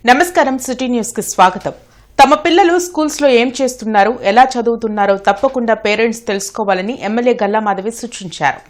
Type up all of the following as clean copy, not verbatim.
నమస్కారం city news కి స్వాగతం. తమ పిల్లలు స్కూల్స్ లో ఏం చేస్తున్నారో ఎలా చదువుతున్నారో తప్పకుండా పేరెంట్స్ తెలుసుకోవాలని ఎమ్మెల్యే గల్లా మాధవి సూచించారు.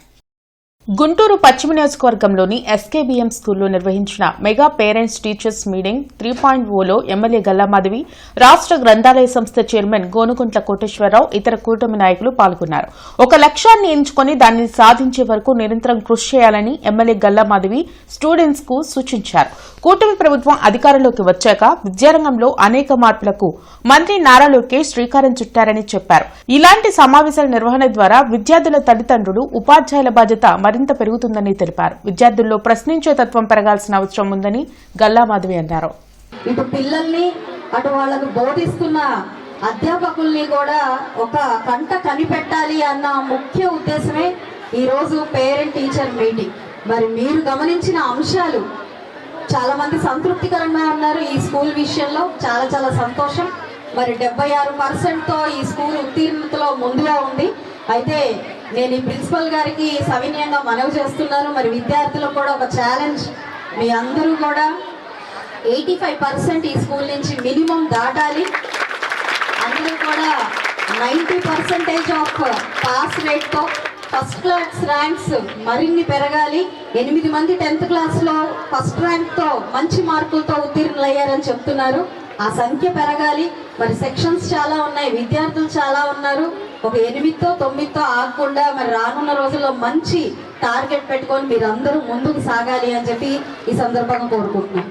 గుంటూరు పశ్చిమ నియోజకవర్గంలోని ఎస్కేబీఎం స్కూల్లో నిర్వహించిన మెగా పేరెంట్స్ టీచర్స్ మీటింగ్ 3.0లో ఎమ్మెల్యే గల్లా మాధవి, రాష్ట్ర గ్రంథాలయ సంస్థ చైర్మన్ గోనుగుంట్ల కోటేశ్వరరావు, ఇతర కూటమి నాయకులు పాల్గొన్నారు. ఒక లక్ష్యాన్ని ఎంచుకుని దాన్ని సాధించే వరకు నిరంతరం కృషి చేయాలని ఎమ్మెల్యే గల్లా మాధవి స్టూడెంట్స్ కు సూచించారు. కూటమి ప్రభుత్వం అధికారంలోకి వచ్చాక విద్యారంగంలో అనేక మార్పులకు మంత్రి నారా లోకేష్ శ్రీకారం చుట్టారని చెప్పారు. ఇలాంటి సమావేశాల నిర్వహణ ద్వారా విద్యార్థుల తల్లిదండ్రులు, ఉపాధ్యాయుల బాధ్యత మరింత పెరుగుతుందని తెలిపారు. విద్యార్థుల్లో ప్రశ్నించే తత్వం పెరగాల్సిన అవసరం ఉందని గల్లా మాధవి అన్నారు. ఇటు పిల్లల్ని అటు వాళ్ళకు బోధిస్తున్న అధ్యాపకుల్ని కూడా ఒక కంట కనిపెట్టాలి అన్న ముఖ్య ఉద్దేశమే ఈ రోజు పేరెంట్ టీచర్ మీటింగ్. మరి మీరు గమనించిన అంశాలు చాలా మంది సంతృప్తికరంగా ఉన్నారు. ఈ స్కూల్ విషయంలో చాలా చాలా సంతోషం. మరి 76%తో ఈ స్కూల్ ఉత్తీర్ణతలో ముందుగా ఉంది. అయితే నేను ఈ ప్రిన్సిపల్ గారికి సవినయంగా మనవి చేస్తున్నాను. మరి విద్యార్థులకు కూడా ఒక ఛాలెంజ్, మీ అందరూ కూడా 85% ఈ స్కూల్ నుంచి మినిమం దాటాలి. అందరూ కూడా 90% ఆఫ్ పాస్ రేట్తో ఫస్ట్ క్లాస్ ర్యాంక్స్ మరిన్ని పెరగాలి. 8 మంది 10th క్లాస్లో ఫస్ట్ ర్యాంక్తో మంచి మార్కులతో ఉత్తీర్ణులయ్యారని చెప్తున్నారు. ఆ సంఖ్య పెరగాలి. మరి సెక్షన్స్ చాలా ఉన్నాయి, విద్యార్థులు చాలా ఉన్నారు. ఒక 8తో 9తో ఆగకుండా మరి రానున్న రోజుల్లో మంచి టార్గెట్ పెట్టుకొని మీరందరూ ముందుకు సాగాలి అని చెప్పి ఈ సందర్భంగా కోరుకుంటున్నాం.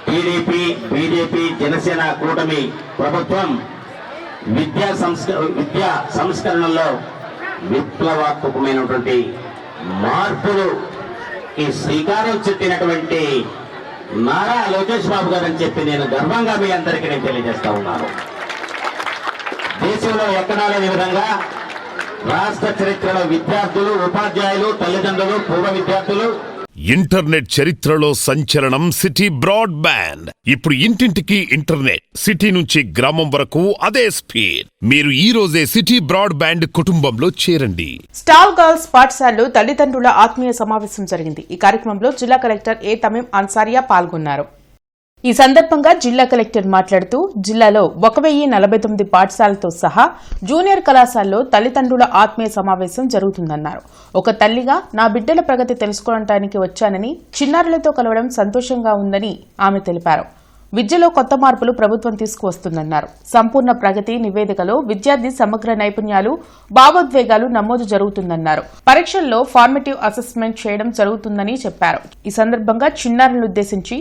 టీడీపీ, బీజేపీ, జనసేన కూటమి ప్రభుత్వం విద్యా సంస్కరణలో విప్లవాత్మకమైనటువంటి మార్పులు ఈ శ్రీకారం చుట్టినటువంటి నారా లోకేష్ బాబు గారు అని చెప్పి నేను గర్వంగా మీ అందరికీ నేను తెలియజేస్తా ఉన్నాను. దేశంలో ఎక్కడా లేని విధంగా రాష్ట్ర చరిత్రలో విద్యార్థులు, ఉపాధ్యాయులు, తల్లిదండ్రులు, పూర్వ విద్యార్థులు ఇంటర్నెట్ చరిత్రలో సంచలనం సిటీ బ్రాడ్బ్యాండ్. ఇప్పుడు ఇంటింటికి ఇంటర్నెట్, సిటీ నుంచి గ్రామం వరకు అదే స్పీడ్. మీరు ఈ రోజే సిటీ బ్రాడ్బ్యాండ్ కుటుంబంలో చేరండి. స్టాల్ గర్ల్స్ పాఠశాలలో తల్లిదండ్రుల ఆత్మీయ సమావేశం జరిగింది. ఈ కార్యక్రమంలో జిల్లా కలెక్టర్ ఏ తమీం అన్సారియా పాల్గొన్నారు. ఈ సందర్భంగా జిల్లా కలెక్టర్ మాట్లాడుతూ జిల్లాలో 1049 పాఠశాలతో సహా జూనియర్ కళాశాలలో తల్లిదండ్రుల ఆత్మీయ సమావేశం జరుగుతుందన్నారు. ఒక తల్లిగా నా బిడ్డల ప్రగతి తెలుసుకోవడానికి వచ్చానని, చిన్నారులతో కలవడం సంతోషంగా ఉందని ఆమె తెలిపారు. విద్యలో కొత్త మార్పులు ప్రభుత్వం తీసుకువస్తుందన్నారు. సంపూర్ణ ప్రగతి నివేదికలో విద్యార్థి సమగ్ర నైపుణ్యాలు, భావోద్వేగాలు నమోదు జరుగుతుందన్నారు. పరీక్షల్లో ఫార్మేటివ్ అసెస్మెంట్ చేయడం జరుగుతుందని చెప్పారు. ఈ సందర్భంగా చిన్నారులను ఉద్దేశించి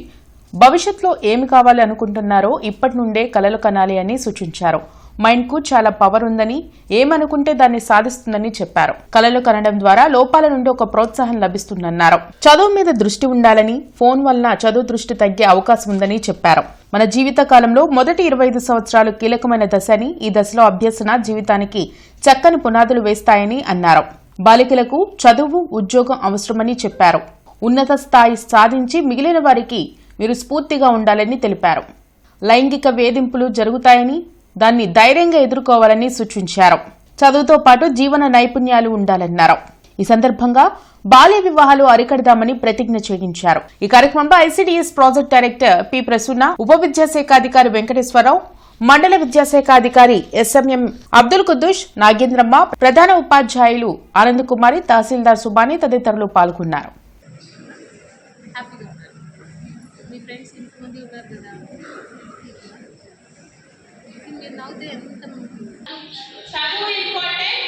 భవిష్యత్తులో ఏమి కావాలి అనుకుంటున్నారో ఇప్పటి నుండే కలలు కనాలి అని సూచించారు. మైండ్ కు చాలా పవర్ ఉందని, ఏమనుకుంటే దాన్ని సాధిస్తుందని చెప్పారు. కలలు కనడం ద్వారా లోపాల నుండి ఒక ప్రోత్సాహం లభిస్తుందన్నారు. చదువు మీద దృష్టి ఉండాలని, ఫోన్ వలన చదువు దృష్టి తగ్గే అవకాశం ఉందని చెప్పారు. మన జీవిత కాలంలో మొదటి 25 సంవత్సరాలు కీలకమైన దశ అని, ఈ దశలో అభ్యసన జీవితానికి చక్కని పునాదులు వేస్తాయని అన్నారు. బాలికలకు చదువు, ఉద్యోగం అవసరమని చెప్పారు. ఉన్నత స్థాయి సాధించి మిగిలిన వారికి మీరు స్ఫూర్తిగా ఉండాలని తెలిపారు. లైంగిక వేధింపులు జరుగుతాయని, దాన్ని ధైర్యంగా ఎదుర్కోవాలని సూచించారు. చదువుతో పాటు జీవన నైపుణ్యాలు ఉండాలన్నారు. ఈ సందర్భంగా బాల్య వివాహాలు అరికడదామని ప్రతిజ్ఞ చేయించారు. ఈ కార్యక్రమంలో ICDS project director P Prasuna, ఉప విద్యాశాఖ అధికారి వెంకటేశ్వరరావు, మండల విద్యాశాఖ అధికారి ఎస్ఎంఎం అబ్దుల్ కుద్దూష్, నాగేంద్రమ్మ, ప్రధాన ఉపాధ్యాయులు ఆనంద్ కుమారి, తహసీల్దార్ సుబాని తదితరులు పాల్గొన్నారు. చదువు ఇంపార్టెంట్.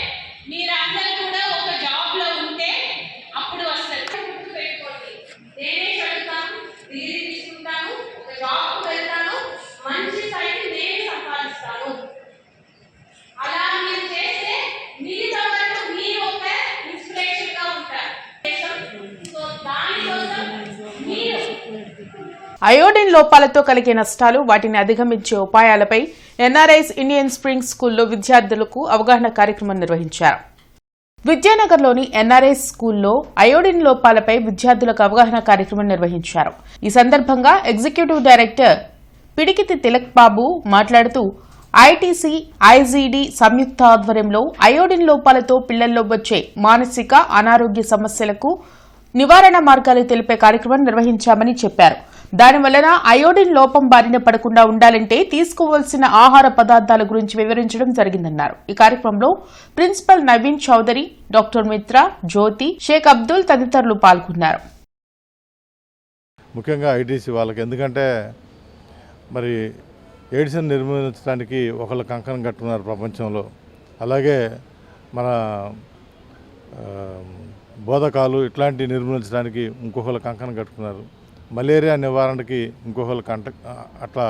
మీరందరూ కూడా ఒక జాబ్ లో ఉంటే అప్పుడు వస్తారు. పెట్టుకోండి, నేనే చదువుతాను, డిగ్రీ తీసుకుంటాను, ఒక జాబ్ వెళ్తాను, మంచి స్థాయికి నేనే సంపాదిస్తాను. అలా మీరు చేస్తే మిగతా వరకు మీరు ఒక ఇన్స్పిరేషన్ గా ఉంటారు. సో దానికోసం మీరు అయోడిన్ లోపాలతో కలిగే నష్టాలు, వాటిని అధిగమించే ఉపాయాలపై ఎన్ఆర్ఐస్ ఇండియన్ స్ప్రింగ్ స్కూల్లో విద్యార్థులకు అవగాహన కార్యక్రమం నిర్వహించారు. విద్యానగర్లోని ఎన్ఆర్ఐస్ స్కూల్లో అయోడిన్ లోపాలపై విద్యార్థులకు అవగాహన కార్యక్రమం నిర్వహించారు. ఈ సందర్భంగా ఎగ్జిక్యూటివ్ డైరెక్టర్ పిడికితి తిలక్ బాబు మాట్లాడుతూ ఐటీసీ, ఐజీడీ సంయుక్త ఆధ్వర్యంలో అయోడిన్ లోపాలతో పిల్లల్లో వచ్చే మానసిక అనారోగ్య సమస్యలకు నివారణ మార్గాలు తెలిపే కార్యక్రమం నిర్వహించామని చెప్పారు. దాని వలన అయోడిన్ లోపం బారిన పడకుండా ఉండాలంటే తీసుకోవాల్సిన ఆహార పదార్థాల గురించి వివరించడం జరిగిందన్నారు. ఈ కార్యక్రమంలో ప్రిన్సిపల్ నవీన్ చౌదరి, డాక్టర్ మిత్ర, జ్యోతి, షేక్ అబ్దుల్ తదితరులు పాల్గొన్నారు. ముఖ్యంగా ఐటీసీ వాళ్ళకి, ఎందుకంటే మరి ఎయిడ్స్ని నిర్మూలించడానికి ఒకళ్ళు కంకణం కట్టుకున్నారు ప్రపంచంలో. అలాగే మన బోధకాలు ఇట్లాంటివి నిర్మూలించడానికి ఇంకొకళ్ళు కంకణం కట్టుకున్నారు. మలేరియా నివారణకి ఇంకొకళ్ళు అట్లా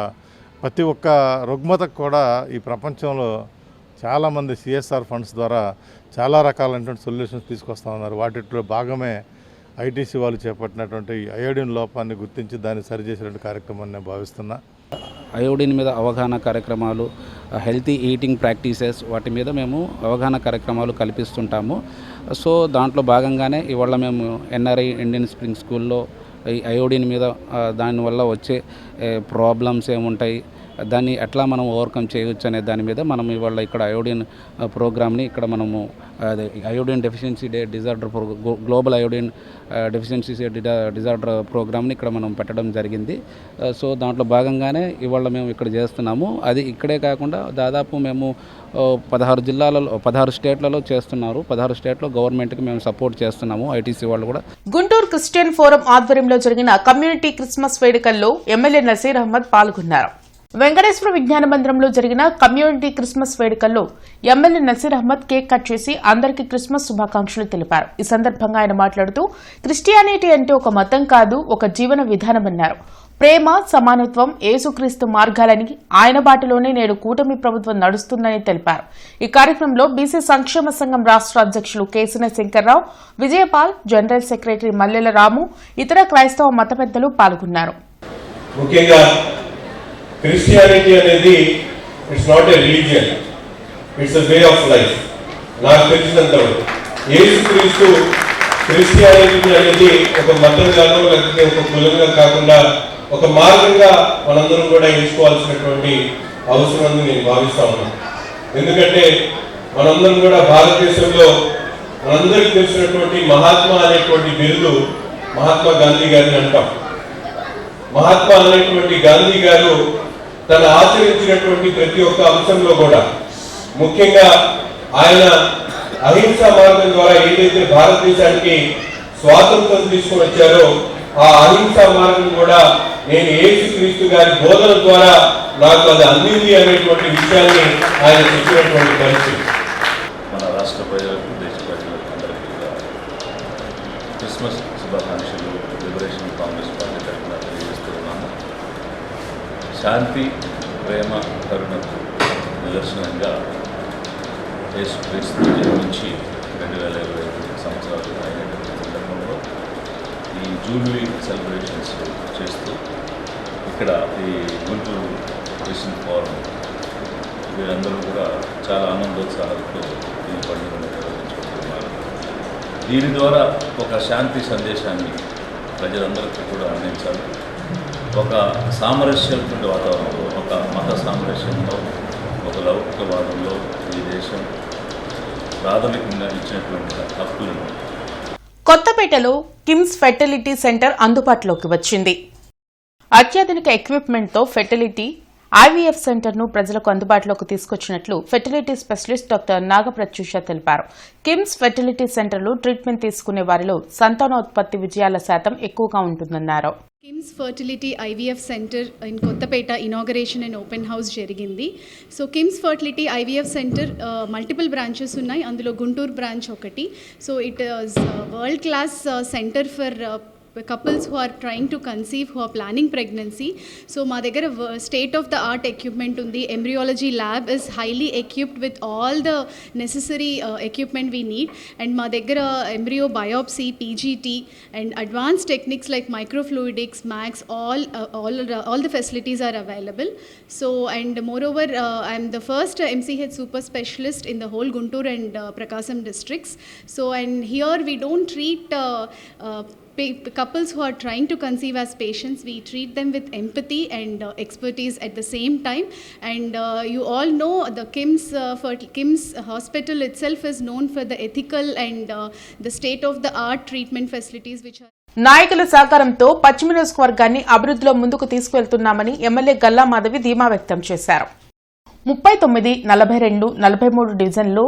ప్రతి ఒక్క రుగ్మతకు కూడా ఈ ప్రపంచంలో చాలామంది సిఎస్ఆర్ ఫండ్స్ ద్వారా చాలా రకాలైనటువంటి సొల్యూషన్స్ తీసుకొస్తా ఉన్నారు. వాటిలో భాగమే ఐటీసీ వాళ్ళు చేపట్టినటువంటి అయోడిన్ లోపాన్ని గుర్తించి దాన్ని సరిచేసేటువంటి కార్యక్రమాన్ని నేను భావిస్తున్నా. అయోడిన్ మీద అవగాహన కార్యక్రమాలు, హెల్తీ ఈటింగ్ ప్రాక్టీసెస్, వాటి మీద మేము అవగాహన కార్యక్రమాలు కల్పిస్తుంటాము. సో దాంట్లో భాగంగానే ఇవాళ మేము ఎన్ఆర్ఐ ఇండియన్ స్ప్రింగ్ స్కూల్లో ఈ అయోడిన్ మీద దానివల్ల వచ్చే ప్రాబ్లమ్స్ ఏముంటాయి, దాన్ని ఎట్లా మనం ఓవర్కమ్ చేయవచ్చు అనే దాని మీద మనం ఇవాళ ఇక్కడ అయోడిన్ ప్రోగ్రామ్ని ఇక్కడ మనము iodine deficiency day disorder global iodine deficiency disorder ప్రోగ్రామ్ని ఇక్కడ మనం పెట్టడం జరిగింది. సో దాంట్లో భాగంగానే ఇవాళ మేము ఇక్కడ చేస్తున్నాము. అది ఇక్కడే కాకుండా దాదాపు మేము 16 స్టేట్లలో చేస్తున్నారు. 16 స్టేట్లో గవర్నమెంట్కి మేము సపోర్ట్ చేస్తున్నాము. ఐటీసీ వాళ్ళు కూడా. గుంటూరు క్రిస్టియన్ ఫోరం ఆధ్వర్యంలో జరిగిన కమ్యూనిటీ క్రిస్మస్ వేడుకల్లో ఎమ్మెల్యే నసీర్ అహ్మద్ పాల్గొన్నారు. వెంకటేశ్వర విజ్ఞాన మందిరంలో జరిగిన కమ్యూనిటీ క్రిస్మస్ వేడుకల్లో MLA Naseer Ahmed cake cut చేసి అందరికీ క్రిస్మస్ శుభాకాంక్షలు తెలిపారు. ఈ సందర్భంగా ఆయన మాట్లాడుతూ క్రిస్టియానిటీ అంటే ఒక మతం కాదు, ఒక జీవన విధానమన్నారు. ప్రేమ, సమానత్వం, యేసుక్రీస్తు మార్గాలని ఆయన బాటలోనే నేడు కూటమి ప్రభుత్వం నడుస్తుందని తెలిపారు. ఈ కార్యక్రమంలో బీసీ సంక్షేమ సంఘం రాష్ట్ర అధ్యక్షులు కేసిన శంకర్రావు, విజయపాల్, జనరల్ సెక్రటరీ మల్లెల రాము, ఇతర క్రైస్తవ మత పెద్దలు పాల్గొన్నారు. ముఖ్యంగా క్రిస్టియానిటీ అనేది it's not a religion, it's a way of life. నాకు తెలిసినంతవరకు యేసుక్రీస్తు క్రిస్టియానిటీ అనేది ఒక మతంగానో లేకపోతే ఒక కులంగా కాకుండా ఒక మార్గంగా మనందరం కూడా ఎంచుకోవాల్సినటువంటి అవసరం అని నేను భావిస్తా ఉన్నాను. ఎందుకంటే మనందరం కూడా భారతదేశంలో మనందరికీ తెలిసినటువంటి మహాత్మా అనేటువంటి బిరుదు మహాత్మా గాంధీ గారిని అంటాం. మహాత్మా అనేటువంటి గాంధీ గారు తన ఆచరించినటువంటి ప్రతి ఒక్క అంశంలో కూడా ముఖ్యంగా ఆయన అహింసా మార్గం ద్వారా ఏదైతే భారతదేశానికి స్వాతంత్రం తీసుకొని వచ్చారో ఆ అహింసా మార్గం కూడా నేను యేసుక్రీస్తు గారి బోధన ద్వారా నాకు అది అందింది అనేటువంటి విషయాన్ని ఆయన చెప్పినటువంటి పరిస్థితి. మన రాష్ట్ర ప్రజలకు, దేశ ప్రజలకు అందరికీ కూడా క్రిస్మస్ శుభాకాంక్షలు లిబరేషన్ కాంగ్రెస్ పార్టీ తరఫున తెలియజేస్తున్నాము. శాంతి, ప్రేమ, కరుణకు నిదర్శనంగా యేసుక్రీస్తు జన్మించి 2025 సంవత్సరాలు అయినటువంటి సందర్భంలో ఈ జూబ్లీ సెలబ్రేషన్స్ చేస్తూ ఇక్కడ ఈ గుంటూరు క్రిస్టియన్ ఫోరం వీరందరూ కూడా చాలా ఆనందోత్సాహాలతో ఈ పండుగను నిర్వహించుకుంటున్నారు. దీని ద్వారా ఒక శాంతి సందేశాన్ని ప్రజలందరికీ కూడా అందించాలి. ఒక సామరస్యమైన వాతావరణంలో, ఒక మత సామరస్యంలో, ఒక లౌకికవాదంలో ఈ దేశం ప్రాథమికంగా ఇచ్చినటువంటి హక్కులను. కొత్తపేటలో కిమ్స్ ఫెర్టిలిటీ సెంటర్ అందుబాటులోకి వచ్చింది. అత్యాధునిక ఎక్విప్మెంట్తో ఫెర్టిలిటీ ఐవీఎఫ్ సెంటర్ను ప్రజలకు అందుబాటులోకి తీసుకొచ్చినట్లు ఫెర్టిలిటీ స్పెషలిస్ట్ డాక్టర్ నాగప్రత్యూష తెలిపారు. కిమ్స్ ఫెర్టిలిటీ సెంటర్లో ట్రీట్మెంట్ తీసుకునే వారిలో సంతానోత్పత్తి విజయాల శాతం ఎక్కువగా ఉంటుందన్నారు. KIMS fertility IVF centre in Kothapeta inauguration and open house జరిగింది. So KIMS fertility IVF centre multiple branches ఉన్నాయి. అందులో గుంటూరు బ్రాంచ్ ఒకటి. So it is world class centre for couples who are trying to conceive, who are planning pregnancy. So మా దగ్గర state of the art equipment ఉంది. Embryology lab is highly equipped with all the necessary equipment we need. And మా దగ్గర embryo biopsy, PGT and advanced techniques like microfluidics, MAX, all the facilities are available. So and moreover I am the first MCH super specialist in the whole Guntur and Prakasam districts. So and here we don't treat couples who are trying to conceive as patients, we treat them with empathy and expertise at the same time. And you all know the KIMS hospital itself is known for the ethical and the state-of-the-art treatment facilities which are. నాయకుల సహకారంతో పశ్చిమ నియోజకవర్గాన్ని అభివృద్ధిలో ముందుకు తీసుకువెళ్తున్నామని MLA Galla Madhavi ధీమా వ్యక్తం చేశారు. 39, 42, 43 డివిజన్లో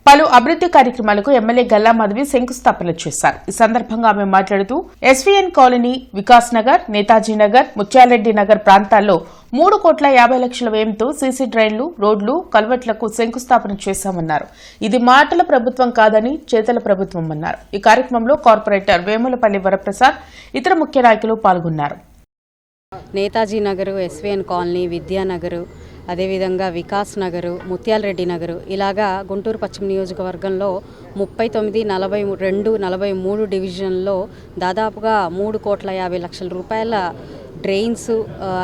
పలు అభివృద్ది కార్యక్రమాలకు ఎమ్మెల్యే గల్లా మాధవి శంకుస్థాపన చేశారు. ఈ సందర్భంగా ఆమె మాట్లాడుతూ ఎస్వీఎన్ కాలనీ, వికాస్ నగర్, నేతాజీ నగర్, ముత్యాలరెడ్డి నగర్ ప్రాంతాల్లో 3,50,00,000 వ్యయంతో సీసీ డ్రైన్లు, రోడ్లు, కల్వర్ట్లకు శంకుస్థాపన చేశామన్నారు. ఇది మాటల ప్రభుత్వం కాదని చేతల ప్రభుత్వం అన్నారు. ఈ కార్యక్రమంలో కార్పొరేటర్ వేములపల్లి వరప్రసాద్, ఇతర ముఖ్య నాయకులు పాల్గొన్నారు. నేతాజీ నగరు, ఎస్వీఎన్ కాలనీ, విద్యానగరు, అదేవిధంగా వికాస్ నగరు, ముత్యాలరెడ్డి నగరు, ఇలాగా గుంటూరు పశ్చిమ నియోజకవర్గంలో 39, 42, 43 డివిజన్లో దాదాపుగా 3,50,00,000 రూపాయల డ్రైన్స్,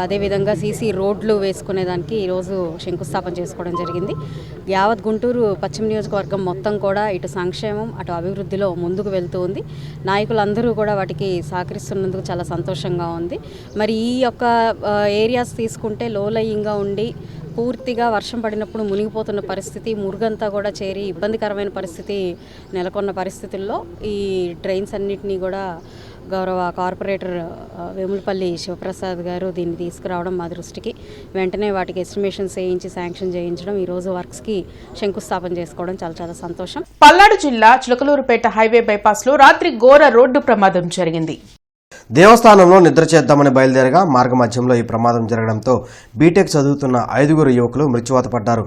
అదేవిధంగా సీసీ రోడ్లు వేసుకునేదానికి ఈరోజు శంకుస్థాపన చేసుకోవడం జరిగింది. యావత్ గుంటూరు పశ్చిమ నియోజకవర్గం మొత్తం కూడా ఇటు సంక్షేమం, అటు అభివృద్ధిలో ముందుకు వెళ్తూ ఉంది. నాయకులందరూ కూడా వాటికి సహకరిస్తున్నందుకు చాలా సంతోషంగా ఉంది. మరి ఈ యొక్క ఏరియాస్ తీసుకుంటే లోలయింగా ఉండి పూర్తిగా వర్షం పడినప్పుడు మునిగిపోతున్న పరిస్థితి, మురుగంతా కూడా చేరి ఇబ్బందికరమైన పరిస్థితి నెలకొన్న పరిస్థితుల్లో ఈ డ్రైన్స్ అన్నిటినీ కూడా గౌరవ కార్పొరేటర్ వేములపల్లి శివప్రసాద్ గారు దీన్ని తీసుకురావడం మా దృష్టికి, వెంటనే వాటికి ఎస్టిమేషన్స్ వేయించి శాంక్షన్ చేయించడం, ఈరోజు వర్క్స్కి శంకుస్థాపన చేసుకోవడం చాలా చాలా సంతోషం. పల్నాడు జిల్లా చిలకలూరుపేట హైవే బైపాస్లో రాత్రి ఘోర రోడ్డు ప్రమాదం జరిగింది. దేవస్థానంలో నిద్ర చేద్దామని బయలుదేరగా మార్గమధ్యంలో ఈ ప్రమాదం జరగడంతో బీటెక్ చదువుతున్న 5 యువకులు మృత్యువాత పడ్డారు.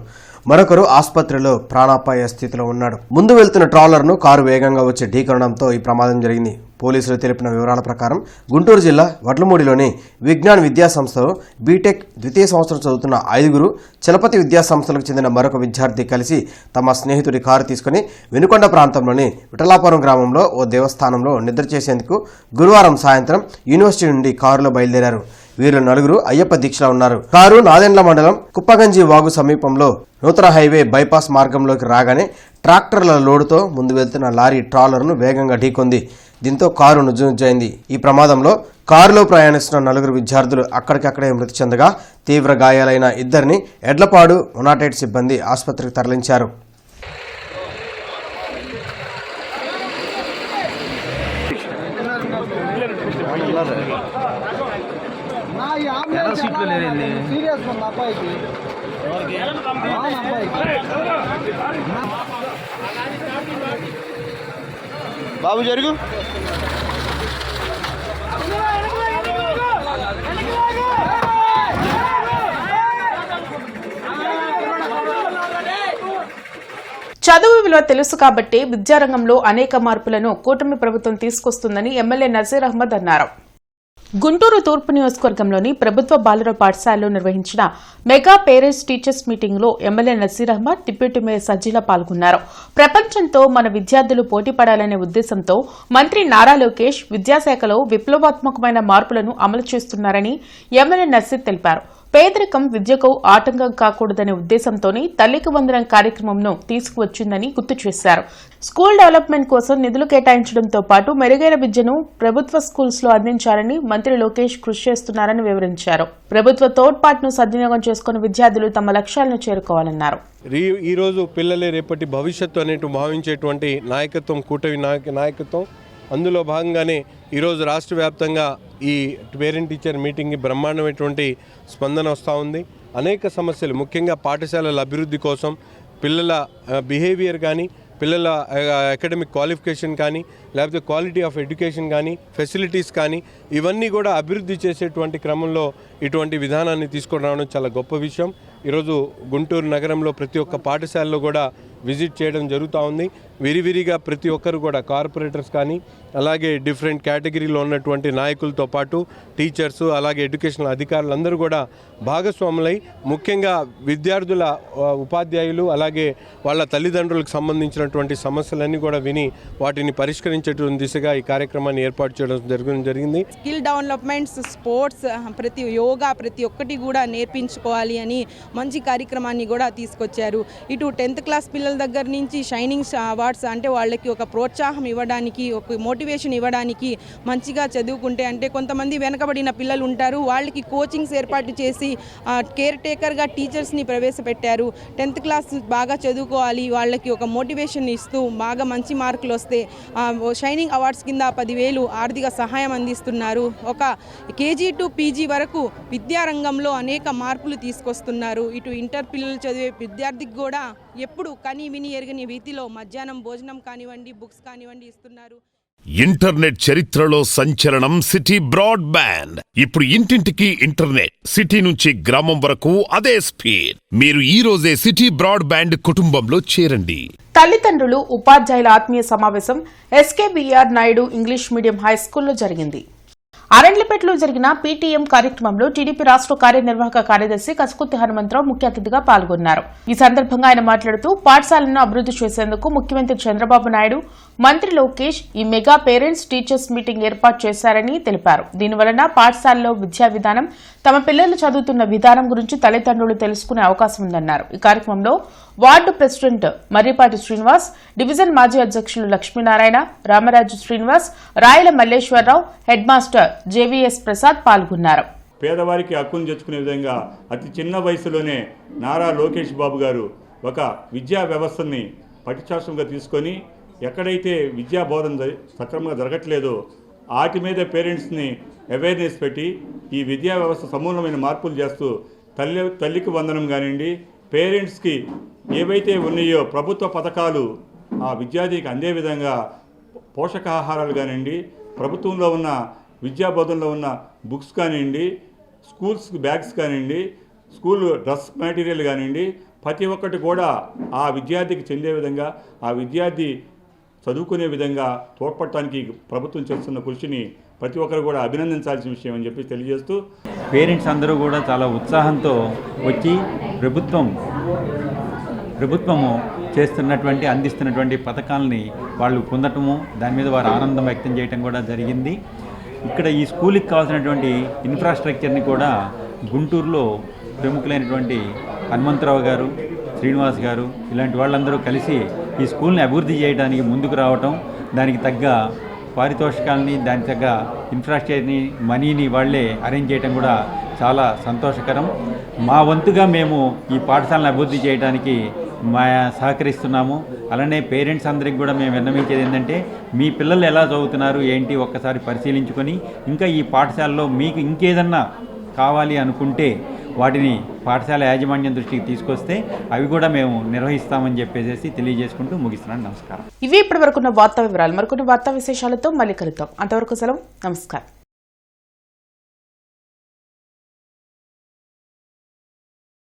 మరొకరు ఆసుపత్రిలో ప్రాణాపాయ స్థితిలో ఉన్నాడు. ముందు వెళ్తున్న ట్రాలర్ను కారు వేగంగా వచ్చి ఢీకొనడంతో ఈ ప్రమాదం జరిగింది. పోలీసులు తెలిపిన వివరాల ప్రకారం గుంటూరు జిల్లా వడ్లమూడిలోని విజ్ఞాన్ విద్యాసంస్థలో బీటెక్ ద్వితీయ సంవత్సరం చదువుతున్న 5 చలపతి విద్యాసంస్థలకు చెందిన మరొక విద్యార్థి కలిసి తమ స్నేహితుడి కారు తీసుకుని వెనుకొండ ప్రాంతంలోని విఠలాపురం గ్రామంలో ఓ దేవస్థానంలో నిద్ర చేసేందుకు గురువారం సాయంత్రం యూనివర్సిటీ నుండి కారులో బయలుదేరారు. వీరు 4 అయ్యప్ప దీక్షలో ఉన్నారు. కారు నాదెండ్ల మండలం కుప్పగంజి వాగు సమీపంలో నూతన హైవే బైపాస్ మార్గంలోకి రాగానే ట్రాక్టర్ల లోడుతో ముందు వెళ్తున్న లారీ ట్రాలర్ను వేగంగా ఢీకొంది. దీంతో కారు నుజ్జునుజ్జైంది. ఈ ప్రమాదంలో కారులో ప్రయాణిస్తున్న 4 విద్యార్థులు అక్కడికక్కడే మృతి చెందగా తీవ్ర గాయాలైన 2ని ఎడ్లపాడు 108 సిబ్బంది ఆసుపత్రికి తరలించారు. బాబు జరుగు. చదువు విలువ తెలుసు కాబట్టి విద్యారంగంలో అనేక మార్పులను కూటమి ప్రభుత్వం తీసుకొస్తుందని ఎమ్మెల్యే నజీర్ అహ్మద్ అన్నారు. గుంటూరు తూర్పు నియోజకవర్గంలోని ప్రభుత్వ బాలుర పాఠశాలలో నిర్వహించిన మెగా పేరెంట్స్ టీచర్స్ మీటింగ్ లో ఎమ్మెల్యే నజీర్ అహ్మద్, డిప్యూటీ మేయర్ సజ్జీల పాల్గొన్నారు. ప్రపంచంతో మన విద్యార్థులు పోటీపడాలనే ఉద్దేశంతో మంత్రి నారా లోకేష్ విద్యాశాఖలో విప్లవాత్మకమైన మార్పులను అమలు చేస్తున్నారని ఎమ్మెల్యే నజీర్ తెలిపారు. పేదరికం విద్యకు ఆటంకం కాకూడదనే ఉద్దేశంతోనే తల్లికి వందనం కార్యక్రమంను తీసుకువచ్చిందని గుర్తు చేశారు. స్కూల్ డెవలప్మెంట్ కోసం నిధులు కేటాయించడంతో పాటు మెరుగైన విద్యను ప్రభుత్వ స్కూల్స్ లో అందించాలని మంత్రి లోకేష్ కృషి చేస్తున్నారని వివరించారు. ప్రభుత్వ తోడ్పాటును సద్వినియోగం చేసుకుని విద్యార్థులు తమ లక్ష్యాలను చేరుకోవాలన్నారు. ఈరోజు పిల్లలే రేపటి భవిష్యత్తు అనేటు భావించేటువంటి నాయకత్వం కూటమి నాయకత్వం. అందులో భాగంగానే ఈరోజు రాష్ట్ర వ్యాప్తంగా ఈ పేరెంట్ టీచర్ మీటింగ్కి బ్రహ్మాండమైనటువంటి స్పందన వస్తూ ఉంది. అనేక సమస్యలు, ముఖ్యంగా పాఠశాలల అభివృద్ధి కోసం పిల్లల బిహేవియర్ కానీ, పిల్లల అకాడమిక్ క్వాలిఫికేషన్ కానీ, లేకపోతే క్వాలిటీ ఆఫ్ ఎడ్యుకేషన్ కానీ, ఫెసిలిటీస్ కానీ, ఇవన్నీ కూడా అభివృద్ధి చేసేటువంటి క్రమంలో ఇటువంటి విధానాన్ని తీసుకొని రావడం చాలా గొప్ప విషయం. ఈరోజు గుంటూరు నగరంలో ప్రతి ఒక్క పాఠశాలలో కూడా విజిట్ చేయడం జరుగుతూ ఉంది. విరివిరిగా ప్రతి ఒక్కరు కూడా కార్పొరేటర్స్ కానీ, అలాగే డిఫరెంట్ కేటగిరీలో ఉన్నటువంటి నాయకులతో పాటు టీచర్స్, అలాగే ఎడ్యుకేషనల్ అధికారులందరూ కూడా భాగస్వాములై ముఖ్యంగా విద్యార్థుల ఉపాధ్యాయులు అలాగే వాళ్ళ తల్లిదండ్రులకు సంబంధించినటువంటి సమస్యలన్నీ కూడా విని వాటిని పరిష్కరించేటువంటి దిశగా ఈ కార్యక్రమాన్ని ఏర్పాటు చేయడం జరిగింది. స్కిల్ డెవలప్మెంట్స్, స్పోర్ట్స్, ప్రతి యోగా ప్రతి ఒక్కటి కూడా నేర్పించుకోవాలి అని మంచి కార్యక్రమాన్ని కూడా తీసుకొచ్చారు. ఇటు 10th క్లాస్ పిల్లల దగ్గర నుంచి షైనింగ్ అవార్డ్స్ థాట్స్, అంటే వాళ్ళకి ఒక ప్రోత్సాహం ఇవ్వడానికి, ఒక మోటివేషన్ ఇవ్వడానికి, మంచిగా చదువుకుంటే అంటే కొంతమంది వెనకబడిన పిల్లలు ఉంటారు, వాళ్ళకి కోచింగ్స్ ఏర్పాటు చేసి కేర్ టేకర్గా టీచర్స్ని ప్రవేశపెట్టారు. 10th క్లాస్ బాగా చదువుకోవాలి, వాళ్ళకి ఒక మోటివేషన్ ఇస్తూ బాగా మంచి మార్కులు వస్తే షైనింగ్ అవార్డ్స్ కింద 10,000 ఆర్థిక సహాయం అందిస్తున్నారు. ఒక కేజీ టు పీజీ వరకు విద్యారంగంలో అనేక మార్పులు తీసుకొస్తున్నారు. ఇటు ఇంటర్ పిల్లలు చదివే విద్యార్థికి కూడా ఎప్పుడు కని విని ఎరగని రీతిలో మధ్యాహ్నం భోజనం కానివ్వండి, బుక్స్ కానివ్వండి ఇస్తున్నారు. ఇంటర్నెట్ చరిత్రలో సంచలనం సిటీ బ్రాడ్బ్యాండ్. ఇప్పుడు ఇంటింటికి ఇంటర్నెట్, సిటీ నుంచి గ్రామం వరకు అదే స్పీడ్. మీరు ఈ రోజే సిటీ బ్రాడ్బ్యాండ్ కుటుంబంలో చేరండి. తల్లిదండ్రులు ఉపాధ్యాయుల ఆత్మీయ సమావేశం SKBR Naidu English medium high స్కూల్లో జరిగింది. అరండ్లపేటలో జరిగిన పీటీఎం కార్యక్రమంలో టీడీపీ రాష్ట్ర కార్యనిర్వాహక కార్యదర్శి కసుకుర్తి హనుమంతరావు ముఖ్య అతిథిగా పాల్గొన్నారు. ఈ సందర్భంగా ఆయన మాట్లాడుతూ పాఠశాలను అభివృద్ది చేసేందుకు ముఖ్యమంత్రి చంద్రబాబు నాయుడు, మంత్రి లోకేష్ ఈ మెగా పేరెంట్స్ టీచర్స్ మీటింగ్ ఏర్పాటు చేశారని తెలిపారు. దీనివలన పాఠశాలలో విద్యా విధానం, తమ పిల్లలు చదువుతున్న విధానం గురించి తల్లిదండ్రులు తెలుసుకునే అవకాశం ఉందన్నారు. ఈ కార్యక్రమంలో ward president Marripati Srinivas, division మాజీ అధ్యక్షులు లక్ష్మీనారాయణ, రామరాజు శ్రీనివాస్, రాయల Malleswara Rao, head master JVS Prasad పాల్గొన్నారు. పేదవారికి హక్కును తెచ్చుకునే విధంగా అతి చిన్న వయసులోనే నారా లోకేష్ బాబు గారు ఒక విద్యా వ్యవస్థని పటిశాస్త్రంగా తీసుకొని ఎక్కడైతే విద్యా బోధన సక్రమంగా జరగట్లేదో వాటి మీద పేరెంట్స్ని అవేర్నెస్ పెట్టి ఈ విద్యా వ్యవస్థ సమూలమైన మార్పులు చేస్తూ తల్లికి వందనం కానివ్వండి, పేరెంట్స్కి ఏవైతే ఉన్నాయో ప్రభుత్వ పథకాలు ఆ విద్యార్థికి అందే విధంగా పోషకాహారాలు కానివ్వండి, ప్రభుత్వంలో ఉన్న విద్యా బోధనలో ఉన్న బుక్స్ కానివ్వండి, స్కూల్స్ బ్యాగ్స్ కానివ్వండి, స్కూల్ డ్రెస్ మెటీరియల్ కానివ్వండి, ప్రతి ఒక్కటి కూడా ఆ విద్యార్థికి చెందే విధంగా, ఆ విద్యార్థి చదువుకునే విధంగా తోడ్పడటానికి ప్రభుత్వం చేస్తున్న కృషిని ప్రతి ఒక్కరు కూడా అభినందించాల్సిన విషయం అని చెప్పి తెలియజేస్తూ, పేరెంట్స్ అందరూ కూడా చాలా ఉత్సాహంతో వచ్చి ప్రభుత్వము అందిస్తున్నటువంటి పథకాలని వాళ్ళు పొందటము, దాని మీద వారు ఆనందం వ్యక్తం చేయటం కూడా జరిగింది. ఇక్కడ ఈ స్కూల్కి కావాల్సినటువంటి ఇన్ఫ్రాస్ట్రక్చర్ని కూడా గుంటూరులో ప్రముఖులైనటువంటి హనుమంతరావు గారు, శ్రీనివాస్ గారు ఇలాంటి వాళ్ళందరూ కలిసి ఈ స్కూల్ని అభివృద్ధి చేయడానికి ముందుకు రావటం, దానికి తగ్గ పారితోషికాలని, దానికి తగ్గ ఇన్ఫ్రాస్ట్రక్చర్ని, మనీని వాళ్లే అరేంజ్ చేయడం కూడా చాలా సంతోషకరం. మా వంతుగా మేము ఈ పాఠశాలను అభివృద్ధి చేయడానికి సహకరిస్తున్నాము. అలానే పేరెంట్స్ అందరికి కూడా మేము విన్నవించేది ఏంటంటే, మీ పిల్లలు ఎలా చదువుతున్నారు ఏంటి ఒక్కసారి పరిశీలించుకొని, ఇంకా ఈ పాఠశాలలో మీకు ఇంకేదన్నా కావాలి అనుకుంటే వాటిని పాఠశాల యాజమాన్యం దృష్టికి తీసుకొస్తే అవి కూడా మేము నిర్వహిస్తామని చెప్పేసి తెలియజేసుకుంటూ ముగిస్తున్నాను. నమస్కారం. ఇవి ఇప్పటి వరకున్న వార్తా వివరాలు. మరికొన్ని వార్తా విశేషాలతో మళ్ళీ కలుద్దాం. అంతవరకు సెలవు. నమస్కారం.